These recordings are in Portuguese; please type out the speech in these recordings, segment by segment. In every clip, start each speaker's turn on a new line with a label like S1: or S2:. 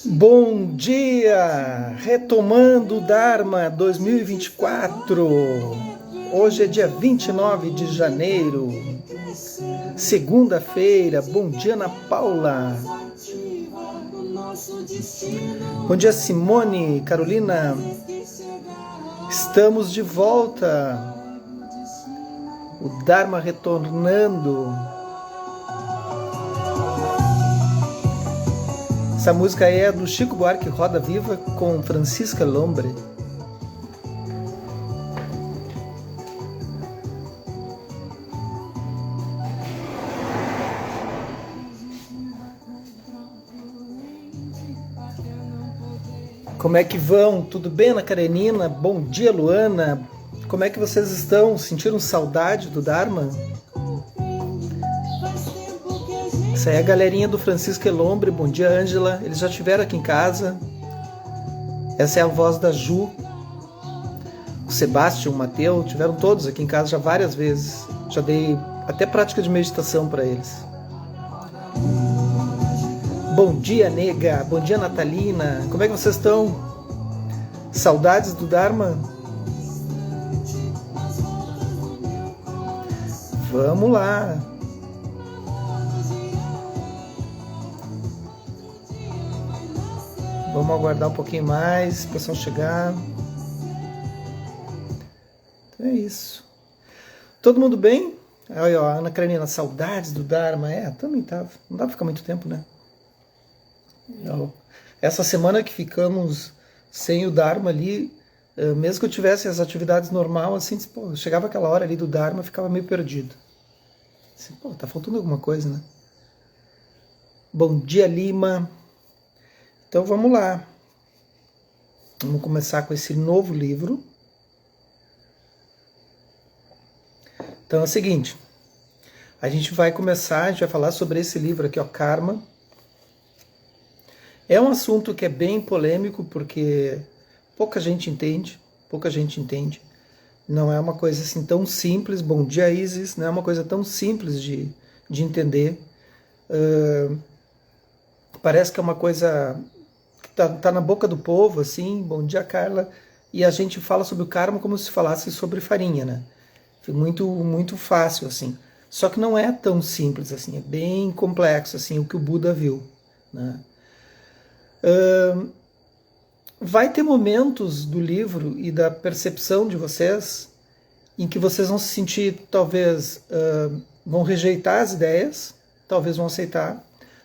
S1: Bom dia! Retomando o Dharma 2024. Hoje é dia 29 de janeiro, segunda-feira. Bom dia, Ana Paula. Bom dia, Simone, Carolina. Estamos de volta. O Dharma retornando. Essa música é do Chico Buarque, Roda Viva, com Francisca Lombre. Como é que vão? Tudo bem, Ana Karenina? Bom dia, Luana. Como é que vocês estão? Sentiram saudade do Dharma? Essa é a galerinha do Francisco Elombre. Bom dia, Ângela. Eles já estiveram aqui em casa. Essa é a voz da Ju. O Sebastião, o Mateu, tiveram todos aqui em casa já várias vezes. Já dei até prática de meditação para eles. Bom dia, nega. Bom dia, Natalina. Como é que vocês estão? Saudades do Dharma? Vamos lá. Vamos aguardar um pouquinho mais, o pessoal chegar. Então é isso. Todo mundo bem? Olha, a Ana Karenina, saudades do Dharma. Também tava. Não dá pra ficar muito tempo, né? Essa semana que ficamos sem o Dharma ali, mesmo que eu tivesse as atividades normais, assim, pô, chegava aquela hora ali do Dharma, eu ficava meio perdido. Assim, pô, tá faltando alguma coisa, né? Bom dia, Lima. Então vamos lá. Vamos começar com esse novo livro. Então é o seguinte, a gente vai falar sobre esse livro aqui, ó, Karma. É um assunto que é bem polêmico, porque pouca gente entende. Não é uma coisa assim tão simples. Bom dia, Isis. Não é uma coisa tão simples de entender. Parece que é uma coisa que tá na boca do povo, assim. Bom dia, Carla. E a gente fala sobre o karma como se falasse sobre farinha, né? Muito, muito fácil, assim. Só que não é tão simples, assim. É bem complexo, assim, o que o Buda viu, né? Vai ter momentos do livro e da percepção de vocês em que vocês vão se sentir, talvez, vão rejeitar as ideias, talvez vão aceitar,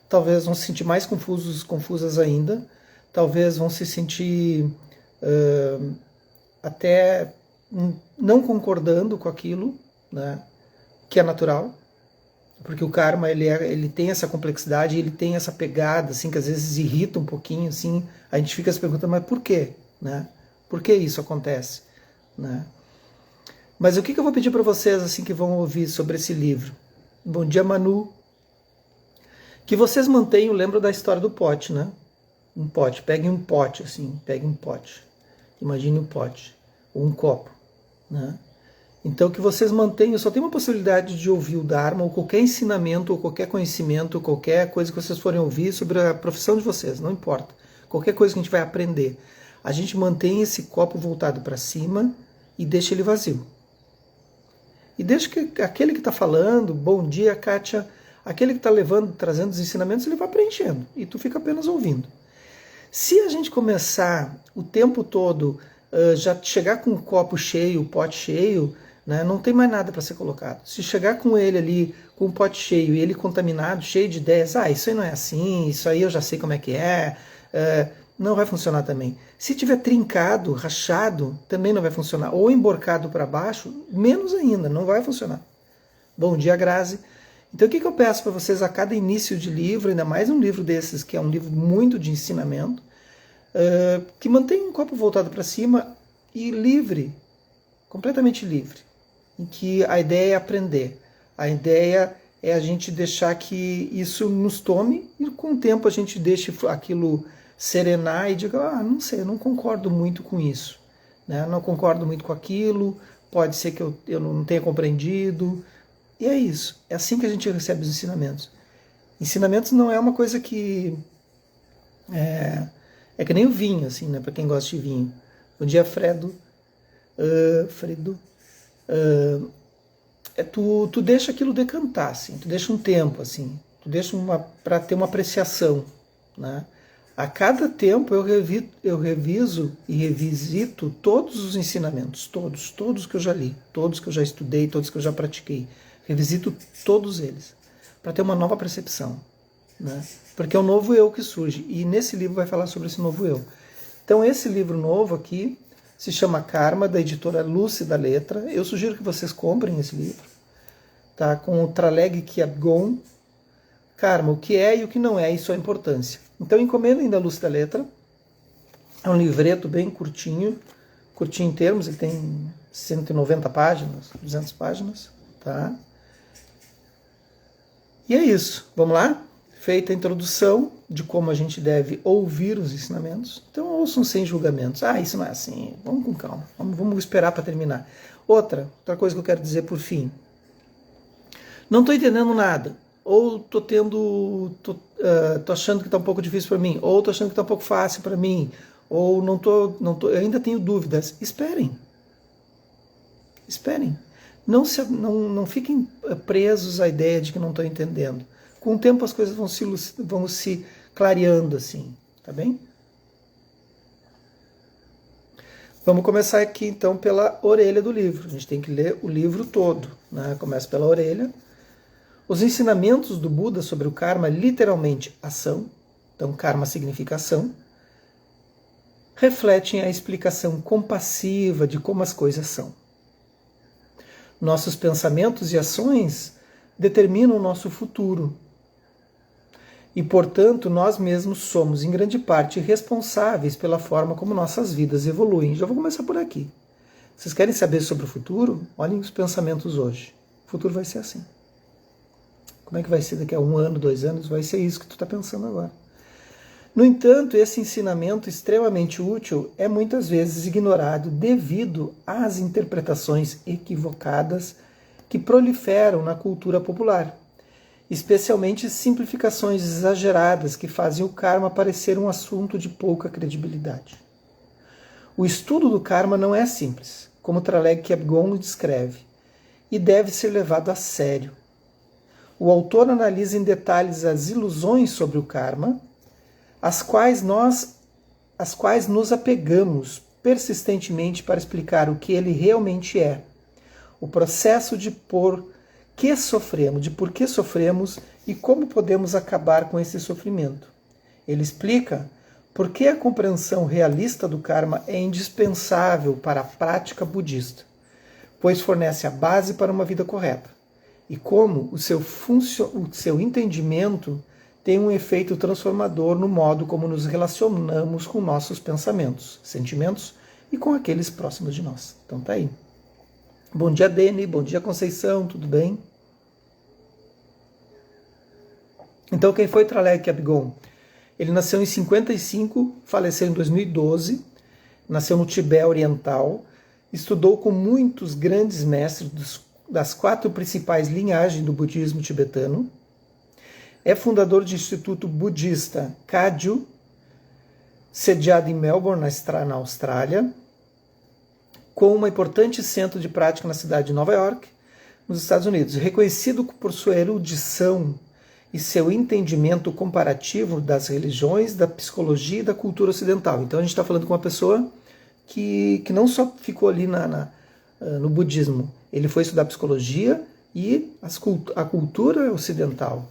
S1: talvez vão se sentir mais confusas ainda, talvez vão se sentir até não concordando com aquilo, né, que é natural. Porque o karma ele tem essa complexidade, ele tem essa pegada, assim, que às vezes irrita um pouquinho, assim. A gente fica se perguntando, mas por quê? Né? Por que isso acontece? Né? Mas o que eu vou pedir para vocês, assim, que vão ouvir sobre esse livro? Bom dia, Manu. Que vocês mantenham, lembra da história do pote, né? Um pote, peguem um pote, assim, peguem um pote. Imagine um pote, ou um copo, né? Então que vocês mantenham, só tem uma possibilidade de ouvir o Dharma, ou qualquer ensinamento, ou qualquer conhecimento, ou qualquer coisa que vocês forem ouvir sobre a profissão de vocês, não importa. Qualquer coisa que a gente vai aprender. A gente mantém esse copo voltado para cima e deixa ele vazio. E deixa que aquele que está falando, bom dia, Kátia, aquele que está trazendo os ensinamentos, ele vai preenchendo. E tu fica apenas ouvindo. Se a gente começar o tempo todo, já chegar com o copo cheio, o pote cheio, né, não tem mais nada para ser colocado. Se chegar com ele ali, com o pote cheio, e ele contaminado, cheio de ideias, isso aí não é assim, isso aí eu já sei como é que não vai funcionar também. Se tiver trincado, rachado, também não vai funcionar. Ou emborcado para baixo, menos ainda, não vai funcionar. Bom dia, Grazi. Então o que eu peço para vocês a cada início de livro, ainda mais um livro desses, que é um livro muito de ensinamento, que mantenha um copo voltado para cima e livre, completamente livre, em que a ideia é aprender, a ideia é a gente deixar que isso nos tome e com o tempo a gente deixe aquilo serenar e diga, não sei, eu não concordo muito com isso, né? Não concordo muito com aquilo, pode ser que eu não tenha compreendido, e é isso, é assim que a gente recebe os ensinamentos. Ensinamentos não é uma coisa que é que nem o vinho, assim, né? Para quem gosta de vinho. Bom dia, Fredo. Fredo. Tu deixa aquilo decantar, assim. Tu deixa um tempo, assim. Tu deixa para ter uma apreciação, né? A cada tempo eu reviso e revisito todos os ensinamentos, todos que eu já li, todos que eu já estudei, todos que eu já pratiquei. Revisito todos eles, para ter uma nova percepção, né? Porque é um novo eu que surge, e nesse livro vai falar sobre esse novo eu. Então esse livro novo aqui se chama Karma, da editora Lúcida Letra. Eu sugiro que vocês comprem esse livro, tá? Com o Traleg Kyabgon, Karma, o que é e o que não é e sua importância. Então encomendem da Lúcida Letra. É um livreto bem curtinho em termos, ele tem 190 páginas, 200 páginas, tá? E é isso, vamos lá? Feita a introdução de como a gente deve ouvir os ensinamentos, então ouçam sem julgamentos. Isso não é assim, vamos com calma, vamos esperar para terminar. Outra coisa que eu quero dizer por fim. Não estou entendendo nada, ou tô achando que está um pouco difícil para mim, ou tô achando que está um pouco fácil para mim, ou eu ainda tenho dúvidas. Esperem. Não fiquem presos à ideia de que não estão entendendo. Com o tempo as coisas vão se clareando assim, tá bem? Vamos começar aqui então pela orelha do livro. A gente tem que ler o livro todo, né? Começa pela orelha. Os ensinamentos do Buda sobre o karma, literalmente ação, então karma significa ação, refletem a explicação compassiva de como as coisas são. Nossos pensamentos e ações determinam o nosso futuro. E, portanto, nós mesmos somos, em grande parte, responsáveis pela forma como nossas vidas evoluem. Já vou começar por aqui. Vocês querem saber sobre o futuro? Olhem os pensamentos hoje. O futuro vai ser assim. Como é que vai ser daqui a 1 ano, 2 anos? Vai ser isso que tu está pensando agora. No entanto, esse ensinamento extremamente útil é muitas vezes ignorado devido às interpretações equivocadas que proliferam na cultura popular, especialmente simplificações exageradas que fazem o karma parecer um assunto de pouca credibilidade. O estudo do karma não é simples, como Traleg Kyabgon descreve, e deve ser levado a sério. O autor analisa em detalhes as ilusões sobre o karma, às quais nos apegamos persistentemente para explicar o que ele realmente é, o processo de por que sofremos e como podemos acabar com esse sofrimento. Ele explica por que a compreensão realista do karma é indispensável para a prática budista, pois fornece a base para uma vida correta, e como o seu entendimento tem um efeito transformador no modo como nos relacionamos com nossos pensamentos, sentimentos e com aqueles próximos de nós. Então tá aí. Bom dia, Dene. Bom dia, Conceição. Tudo bem? Então, quem foi Traleg Kyabgon? Ele nasceu em 55, faleceu em 2012, nasceu no Tibete Oriental, estudou com muitos grandes mestres das 4 principais linhagens do budismo tibetano, é fundador do Instituto Budista Kagyu, sediado em Melbourne, na Austrália, com um importante centro de prática na cidade de Nova York, nos Estados Unidos, reconhecido por sua erudição e seu entendimento comparativo das religiões, da psicologia e da cultura ocidental. Então a gente está falando com uma pessoa que não só ficou ali no budismo, ele foi estudar psicologia e a cultura ocidental.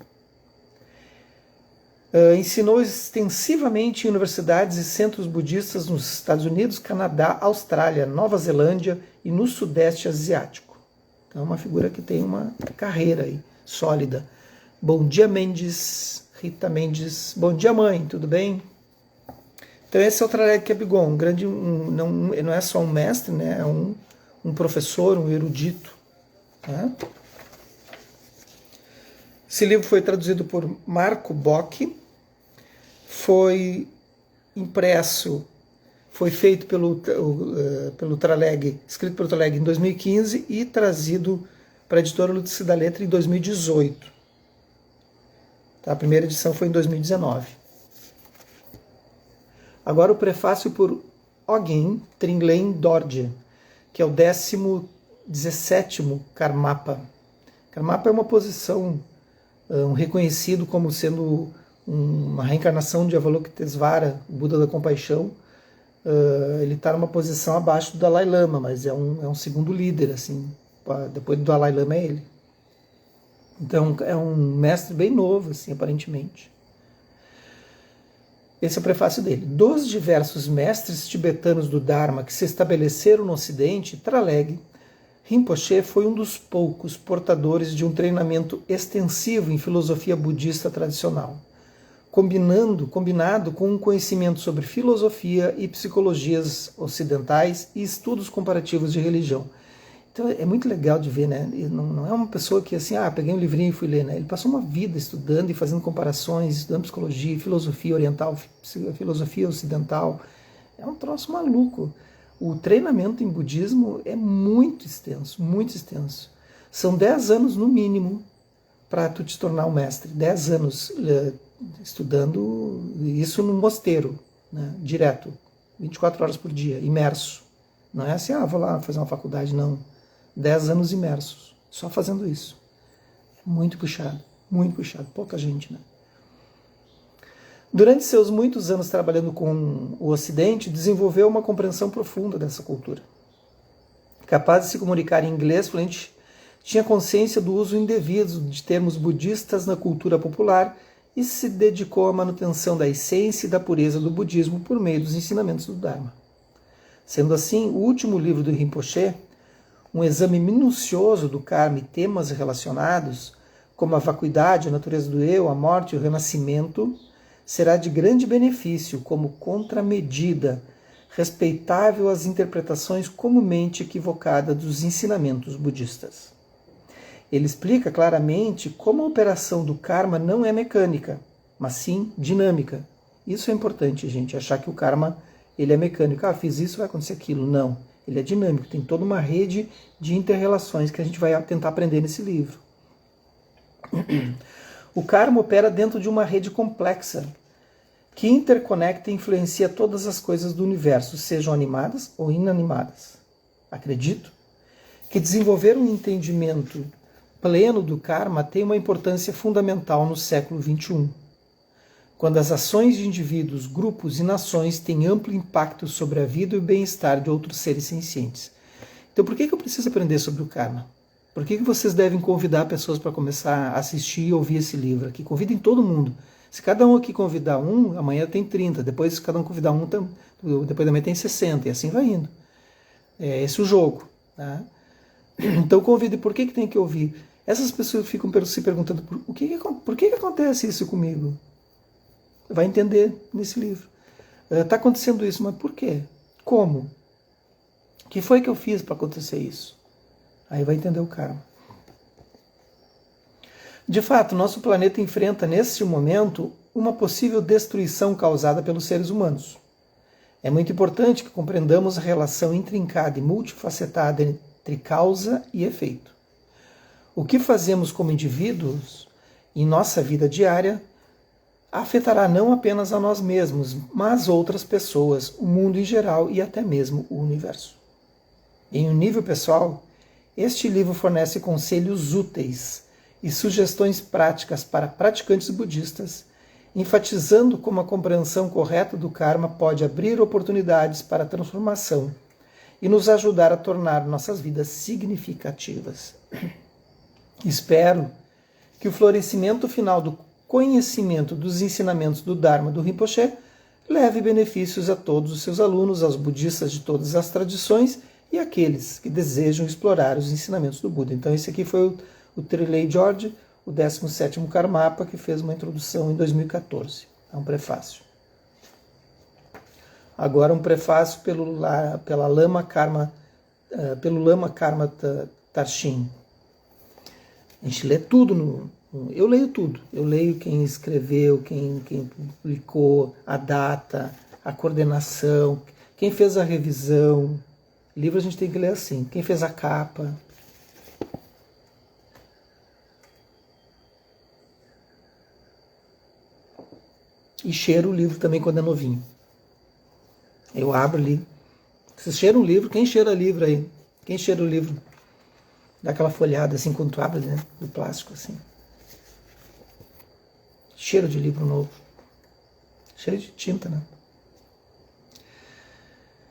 S1: Ensinou extensivamente em universidades e centros budistas nos Estados Unidos, Canadá, Austrália, Nova Zelândia e no Sudeste Asiático. Então é uma figura que tem uma carreira aí, sólida. Bom dia, Mendes, Rita Mendes. Bom dia, mãe, tudo bem? Então esse é o Traleg Kyabgon, não é só um mestre, né? É um professor, um erudito. Tá? Esse livro foi traduzido por Marco Bock, foi impresso, foi feito pelo Traleg, escrito pelo Traleg em 2015 e trazido para a editora Lúcida Letra em 2018. Tá? A primeira edição foi em 2019. Agora o prefácio por Ogin Tringlen Dorje, que é o 17º Karmapa. Karmapa é uma posição, reconhecido como sendo uma reencarnação de Avalokitesvara, o Buda da Compaixão. Ele está numa posição abaixo do Dalai Lama, mas é um segundo líder, assim. Depois do Dalai Lama é ele. Então é um mestre bem novo, assim, aparentemente. Esse é o prefácio dele. Dos diversos mestres tibetanos do Dharma que se estabeleceram no Ocidente, Traleg Rinpoche foi um dos poucos portadores de um treinamento extensivo em filosofia budista tradicional, combinado com um conhecimento sobre filosofia e psicologias ocidentais e estudos comparativos de religião. Então é muito legal de ver, né? Não é uma pessoa que assim, peguei um livrinho e fui ler, né? Ele passou uma vida estudando e fazendo comparações, estudando psicologia, filosofia oriental, filosofia ocidental. É um troço maluco. O treinamento em budismo é muito extenso, muito extenso. São 10 anos no mínimo para tu te tornar um mestre. 10 anos estudando isso no mosteiro, né? Direto, 24 horas por dia, imerso. Não é assim, vou lá fazer uma faculdade, não. 10 anos imersos, só fazendo isso. É muito puxado, pouca gente, né? Durante seus muitos anos trabalhando com o Ocidente, desenvolveu uma compreensão profunda dessa cultura. Capaz de se comunicar em inglês fluente, tinha consciência do uso indevido de termos budistas na cultura popular e se dedicou à manutenção da essência e da pureza do budismo por meio dos ensinamentos do Dharma. Sendo assim, o último livro do Rinpoche, um exame minucioso do karma e temas relacionados, como a vacuidade, a natureza do eu, a morte e o renascimento, será de grande benefício como contramedida respeitável às interpretações comumente equivocadas dos ensinamentos budistas. Ele explica claramente como a operação do karma não é mecânica, mas sim dinâmica. Isso é importante, gente, achar que o karma ele é mecânico. Fiz isso, vai acontecer aquilo. Não, ele é dinâmico, tem toda uma rede de inter-relações que a gente vai tentar aprender nesse livro. O karma opera dentro de uma rede complexa que interconecta e influencia todas as coisas do universo, sejam animadas ou inanimadas. Acredito que desenvolver um entendimento pleno do karma tem uma importância fundamental no século XXI, quando as ações de indivíduos, grupos e nações têm amplo impacto sobre a vida e o bem-estar de outros seres sencientes. Então por que eu preciso aprender sobre o karma? Por que vocês devem convidar pessoas para começar a assistir e ouvir esse livro aqui? Convidem todo mundo. Se cada um aqui convidar um, amanhã tem 30. Depois, se cada um convidar um, depois da manhã tem 60. E assim vai indo. É esse o jogo. Tá? Então convide. Por que tem que ouvir? Essas pessoas ficam se perguntando por que acontece isso comigo? Vai entender nesse livro. Está acontecendo isso, mas por quê? Como? O que foi que eu fiz para acontecer isso? Aí vai entender o karma. De fato, nosso planeta enfrenta neste momento uma possível destruição causada pelos seres humanos. É muito importante que compreendamos a relação intrincada e multifacetada entre causa e efeito. O que fazemos como indivíduos em nossa vida diária afetará não apenas a nós mesmos, mas outras pessoas, o mundo em geral e até mesmo o universo. Em um nível pessoal, este livro fornece conselhos úteis e sugestões práticas para praticantes budistas, enfatizando como a compreensão correta do karma pode abrir oportunidades para a transformação e nos ajudar a tornar nossas vidas significativas. Espero que o florescimento final do conhecimento dos ensinamentos do Dharma do Rinpoche leve benefícios a todos os seus alunos, aos budistas de todas as tradições e àqueles que desejam explorar os ensinamentos do Buda. Então esse aqui foi o Trilei Dorje, o 17º Karmapa, que fez uma introdução em 2014. É um prefácio. Agora um prefácio pelo Lama Karma Tarshin. A gente lê tudo eu leio tudo. Eu leio quem escreveu, quem publicou, a data, a coordenação, quem fez a revisão. Livro a gente tem que ler assim. Quem fez a capa. E cheiro o livro também quando é novinho. Eu abro ali. Você cheira um livro, quem cheira livro aí? Quem cheira o livro? Dá aquela folhada assim quando tu abre, né? Do plástico assim. Cheiro de livro novo. Cheiro de tinta, né?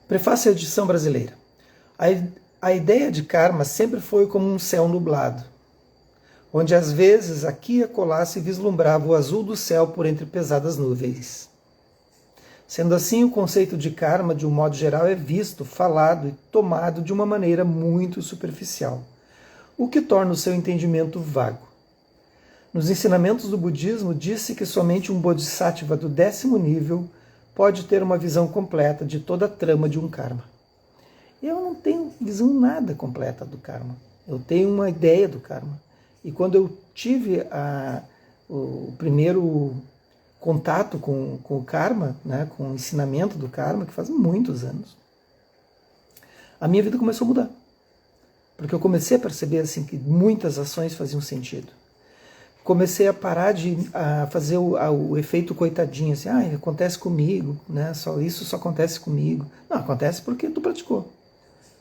S1: Prefácio à edição brasileira. A ideia de karma sempre foi como um céu nublado, onde às vezes aqui e acolá se vislumbrava o azul do céu por entre pesadas nuvens. Sendo assim, o conceito de karma, de um modo geral, é visto, falado e tomado de uma maneira muito superficial, o que torna o seu entendimento vago. Nos ensinamentos do budismo, disse que somente um bodhisattva do 10º nível pode ter uma visão completa de toda a trama de um karma. Eu não tenho visão nada completa do karma. Eu tenho uma ideia do karma. E quando eu tive o primeiro contato com o karma, né, com o ensinamento do karma, que faz muitos anos, a minha vida começou a mudar. Porque eu comecei a perceber assim, que muitas ações faziam sentido. Comecei a parar de fazer o efeito coitadinho, assim, acontece comigo, né? Isso só acontece comigo. Não, acontece porque tu praticou.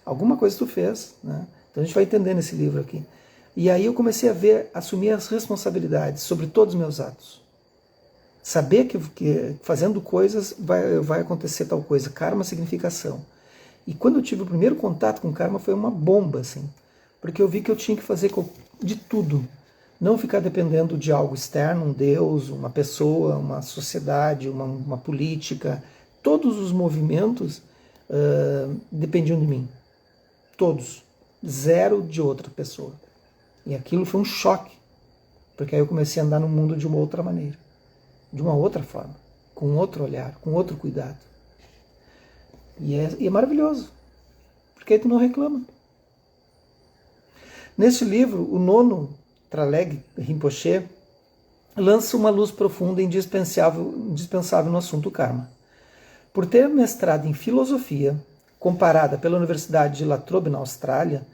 S1: Alguma coisa tu fez, né? Então a gente vai entender nesse livro aqui. E aí eu comecei a assumir as responsabilidades sobre todos os meus atos. Saber que fazendo coisas vai acontecer tal coisa. Karma significa ação. E quando eu tive o primeiro contato com karma foi uma bomba, assim. Porque eu vi que eu tinha que fazer de tudo. Não ficar dependendo de algo externo, um Deus, uma pessoa, uma sociedade, uma política. Todos os movimentos dependiam de mim. Todos. Zero de outra pessoa. E aquilo foi um choque. Porque aí eu comecei a andar no mundo de uma outra maneira. De uma outra forma. Com outro olhar, com outro cuidado. E é maravilhoso. Porque aí tu não reclama. Neste livro, o nono Traleg Rinpoche lança uma luz profunda e indispensável no assunto karma. Por ter mestrado em filosofia, comparada pela Universidade de La Trobe, na Austrália,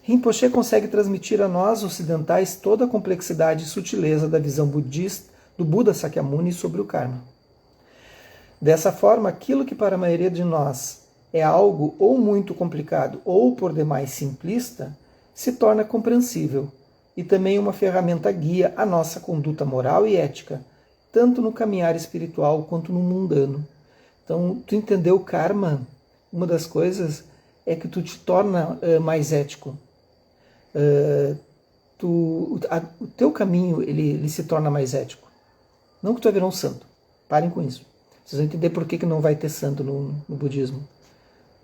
S1: Rinpoche consegue transmitir a nós ocidentais toda a complexidade e sutileza da visão budista do Buda Sakyamuni sobre o karma. Dessa forma, aquilo que para a maioria de nós é algo ou muito complicado ou por demais simplista, se torna compreensível e também uma ferramenta guia à nossa conduta moral e ética, tanto no caminhar espiritual quanto no mundano. Então, tu entendeu o karma, uma das coisas é que tu te torna mais ético. O teu caminho ele se torna mais ético. Não que tu vai virar um santo. Parem com isso. Vocês vão entender por que não vai ter santo no budismo.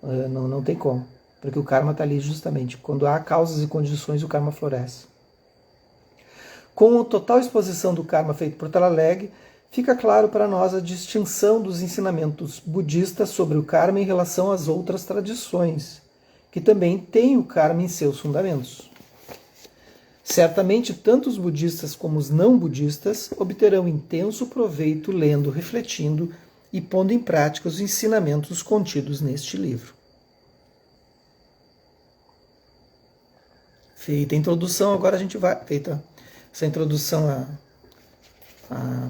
S1: Não tem como. Porque o karma está ali justamente. Quando há causas e condições, o karma floresce. Com a total exposição do karma feito por Traleg, fica claro para nós a distinção dos ensinamentos budistas sobre o karma em relação às outras tradições, que também têm o karma em seus fundamentos. Certamente, tanto os budistas como os não budistas obterão intenso proveito lendo, refletindo e pondo em prática os ensinamentos contidos neste livro. Feita a introdução, agora a gente vai... Feita essa introdução à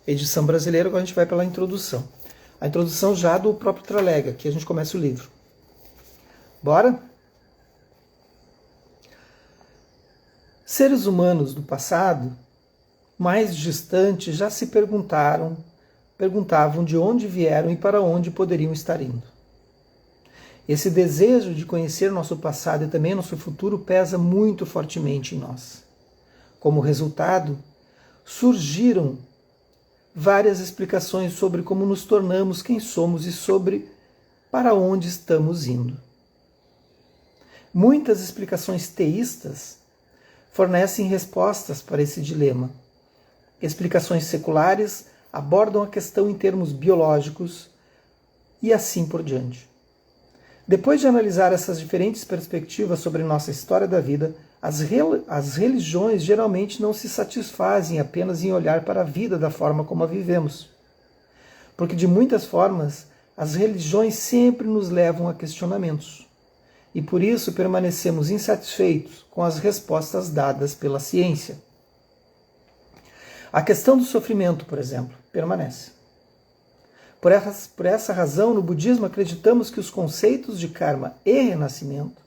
S1: edição brasileira, agora a gente vai pela introdução. A introdução já do próprio Traleg, aqui a gente começa o livro. Bora? Seres humanos do passado, mais distantes, já se perguntavam de onde vieram e para onde poderiam estar indo. Esse desejo de conhecer nosso passado e também nosso futuro pesa muito fortemente em nós. Como resultado, surgiram várias explicações sobre como nos tornamos quem somos e sobre para onde estamos indo. Muitas explicações teístas fornecem respostas para esse dilema. Explicações seculares abordam a questão em termos biológicos e assim por diante. Depois de analisar essas diferentes perspectivas sobre nossa história da vida, as religiões geralmente não se satisfazem apenas em olhar para a vida da forma como a vivemos. Porque de muitas formas, as religiões sempre nos levam a questionamentos. E por isso permanecemos insatisfeitos com as respostas dadas pela ciência. A questão do sofrimento, por exemplo, permanece. Por essa razão, no budismo, acreditamos que os conceitos de karma e renascimento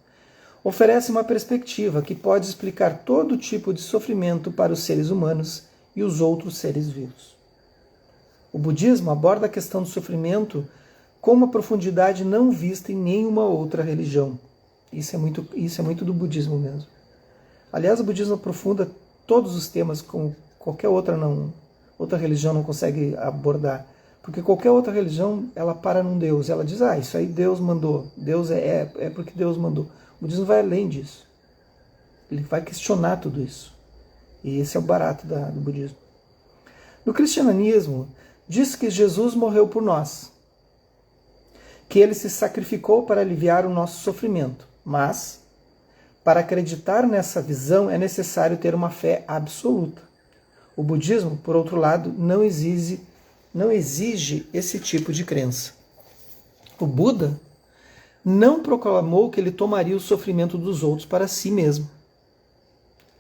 S1: oferecem uma perspectiva que pode explicar todo tipo de sofrimento para os seres humanos e os outros seres vivos. O budismo aborda a questão do sofrimento com uma profundidade não vista em nenhuma outra religião. Isso é muito do budismo mesmo. Aliás, o budismo aprofunda todos os temas como qualquer outra religião não consegue abordar. Porque qualquer outra religião, ela para num Deus. Ela diz, isso aí Deus mandou. Deus é porque Deus mandou. O budismo vai além disso. Ele vai questionar tudo isso. E esse é o barato do budismo. No cristianismo, diz que Jesus morreu por nós. Que ele se sacrificou para aliviar o nosso sofrimento. Mas, para acreditar nessa visão, é necessário ter uma fé absoluta. O budismo, por outro lado, não exige esse tipo de crença. O Buda não proclamou que ele tomaria o sofrimento dos outros para si mesmo.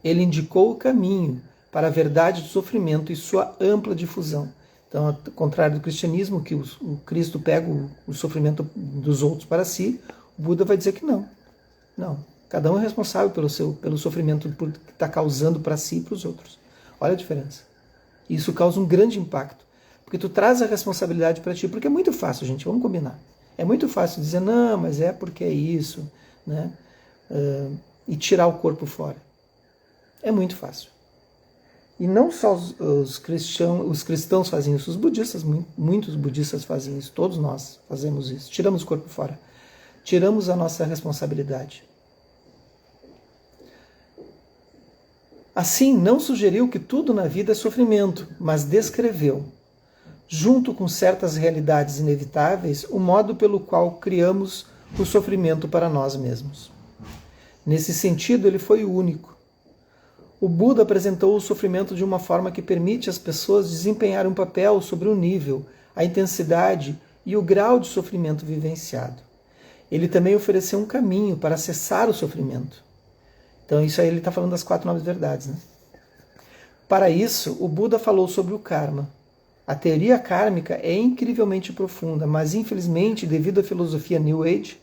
S1: Ele indicou o caminho para a verdade do sofrimento e sua ampla difusão. Então, ao contrário do cristianismo, que o Cristo pega o sofrimento dos outros para si, o Buda vai dizer que não. Não. Cada um é responsável pelo sofrimento que está causando para si e para os outros. Olha a diferença. Isso causa um grande impacto. Porque tu traz a responsabilidade para ti. Porque é muito fácil, gente, vamos combinar. É muito fácil dizer, não, mas é porque é isso, né? E tirar o corpo fora. É muito fácil. E não só os cristãos fazem isso, os budistas, muitos budistas fazem isso, todos nós fazemos isso. Tiramos o corpo fora. Tiramos a nossa responsabilidade. Assim, não sugeriu que tudo na vida é sofrimento, mas descreveu, junto com certas realidades inevitáveis, o modo pelo qual criamos o sofrimento para nós mesmos. Nesse sentido, ele foi o único. O Buda apresentou o sofrimento de uma forma que permite às pessoas desempenhar um papel sobre o nível, a intensidade e o grau de sofrimento vivenciado. Ele também ofereceu um caminho para cessar o sofrimento. Então, isso aí ele está falando das 4 nobres verdades, né? Para isso, o Buda falou sobre o karma. A teoria kármica é incrivelmente profunda, mas infelizmente, devido à filosofia New Age,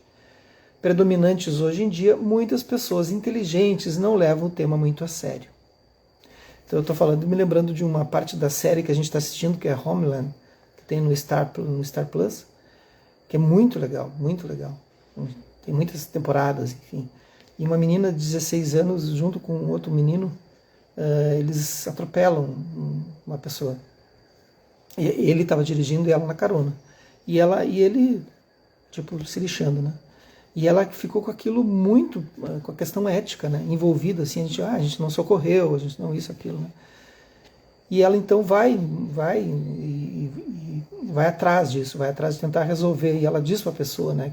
S1: predominantes hoje em dia, muitas pessoas inteligentes não levam o tema muito a sério. Então eu estou me lembrando de uma parte da série que a gente está assistindo, que é Homeland, que tem no Star Plus, que é muito legal, muito legal. Tem muitas temporadas, enfim. E uma menina de 16 anos, junto com outro menino, eles atropelam uma pessoa. E ele estava dirigindo e ela na carona. E ele, tipo, se lixando, né? E ela ficou com aquilo muito, com a questão ética, né, envolvida, assim, a gente não socorreu, a gente não isso, aquilo, né. E ela então vai atrás disso, vai atrás de tentar resolver. E ela diz para a pessoa, né,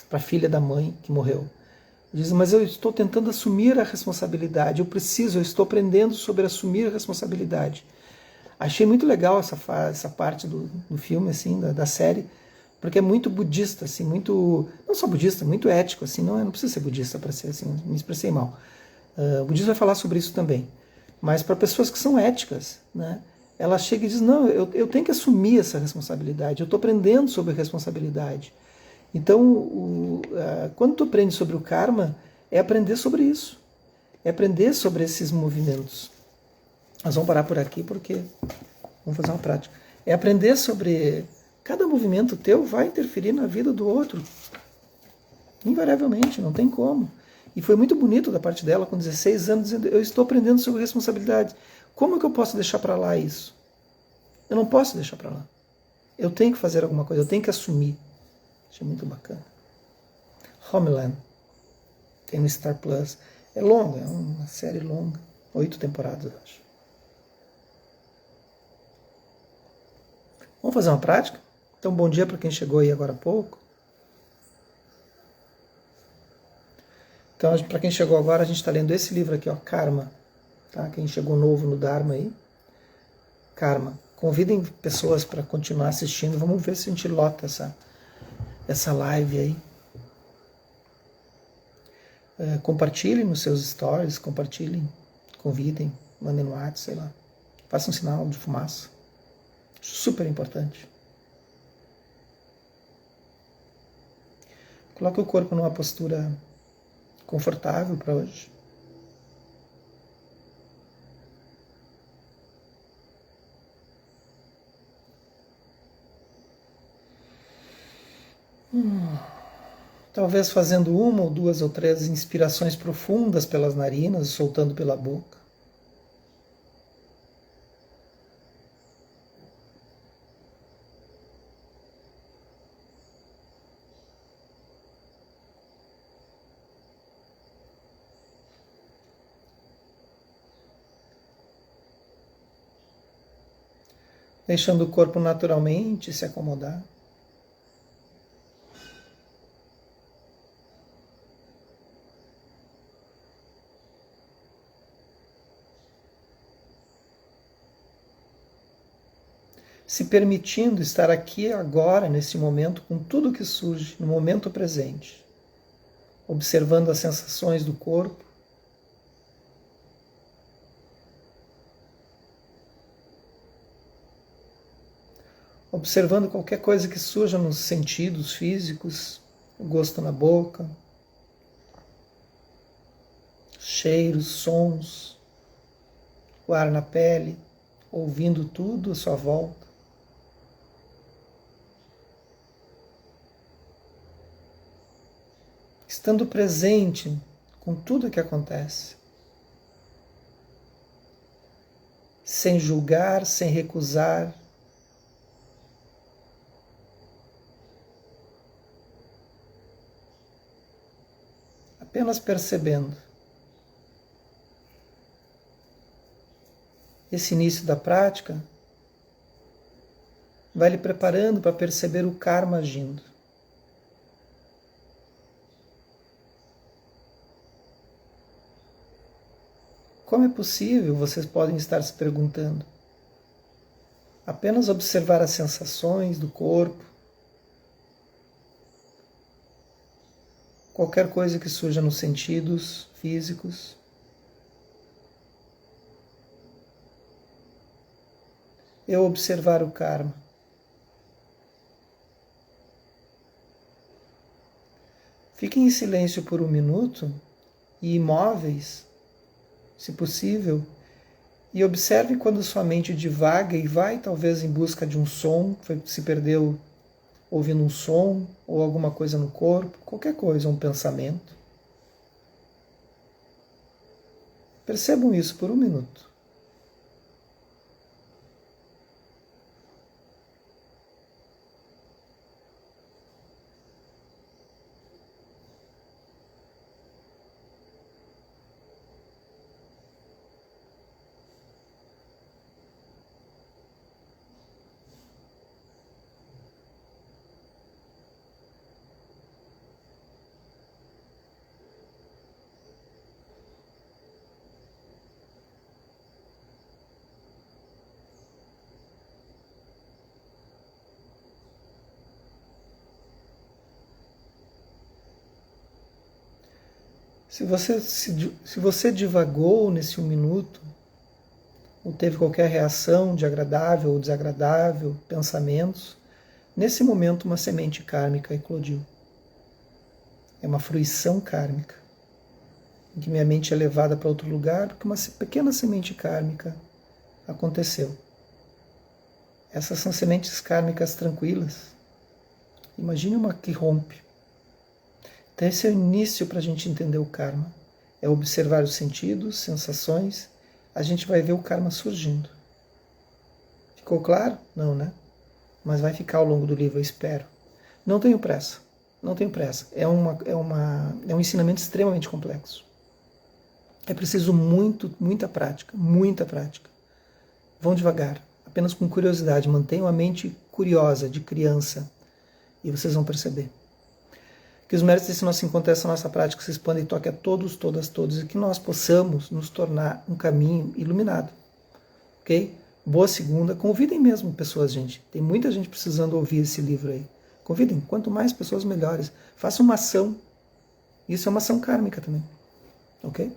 S1: para a filha da mãe que morreu, diz, mas eu estou tentando assumir a responsabilidade, eu estou aprendendo sobre assumir a responsabilidade. Achei muito legal essa parte do filme, assim, da série, porque é muito budista, assim, muito, não só budista, muito ético, assim, não precisa ser budista para ser assim, me expressei mal. O budismo vai falar sobre isso também, mas para pessoas que são éticas, né, ela chega e diz, não, eu tenho que assumir essa responsabilidade, eu estou aprendendo sobre responsabilidade. Então, quando tu aprende sobre o karma, é aprender sobre isso, é aprender sobre esses movimentos. Nós vamos parar por aqui porque vamos fazer uma prática. É aprender sobre cada movimento teu vai interferir na vida do outro. Invariavelmente, não tem como. E foi muito bonito da parte dela, com 16 anos, dizendo, eu estou aprendendo sobre responsabilidade. Como é que eu posso deixar para lá isso? Eu não posso deixar para lá. Eu tenho que fazer alguma coisa, eu tenho que assumir. Achei muito bacana. Homeland. Tem no Star Plus. É longa, é uma série longa. 8 temporadas, eu acho. Vamos fazer uma prática? Então, bom dia para quem chegou aí agora há pouco. Então, para quem chegou agora, a gente está lendo esse livro aqui, ó, Karma. Tá? Quem chegou novo no Dharma aí. Karma. Convidem pessoas para continuar assistindo. Vamos ver se a gente lota essa live aí. Compartilhem nos seus stories, compartilhem, convidem, mandem no WhatsApp, sei lá. Faça um sinal de fumaça. Super importante. Coloque o corpo numa postura confortável para hoje. Talvez fazendo 1 ou 2 ou 3 inspirações profundas pelas narinas, soltando pela boca. Deixando o corpo naturalmente se acomodar. Se permitindo estar aqui agora, nesse momento, com tudo que surge, no momento presente. Observando as sensações do corpo. Observando qualquer coisa que surja nos sentidos físicos, o gosto na boca, cheiros, sons, o ar na pele, ouvindo tudo à sua volta. Estando presente com tudo o que acontece. Sem julgar, sem recusar. Apenas percebendo. Esse início da prática vai lhe preparando para perceber o karma agindo. Como é possível? Vocês podem estar se perguntando. Apenas observar as sensações do corpo, qualquer coisa que surja nos sentidos físicos. Eu observar o karma. Fiquem em silêncio por 1 minuto e imóveis, se possível, e observe quando sua mente divaga e vai talvez em busca de um som, se perdeu ouvindo um som ou alguma coisa no corpo, qualquer coisa, um pensamento. Percebam isso por 1 minuto. Se você divagou nesse 1 minuto, ou teve qualquer reação de agradável ou desagradável, pensamentos, nesse momento uma semente kármica eclodiu. É uma fruição kármica, em que minha mente é levada para outro lugar, porque uma pequena semente kármica aconteceu. Essas são sementes kármicas tranquilas. Imagine uma que rompe. Então esse é o início para a gente entender o karma. É observar os sentidos, sensações, a gente vai ver o karma surgindo. Ficou claro? Não, né? Mas vai ficar ao longo do livro, eu espero. Não tenho pressa, não tenho pressa. É um ensinamento extremamente complexo. É preciso muita prática, muita prática. Vão devagar, apenas com curiosidade, mantenham a mente curiosa, de criança, e vocês vão perceber. Que os méritos desse nosso encontro, essa nossa prática, se expandem e toquem a todos, todas, todos, e que nós possamos nos tornar um caminho iluminado. Ok? Boa segunda. Convidem mesmo pessoas, gente. Tem muita gente precisando ouvir esse livro aí. Convidem. Quanto mais pessoas, melhores. Façam uma ação. Isso é uma ação kármica também. Ok?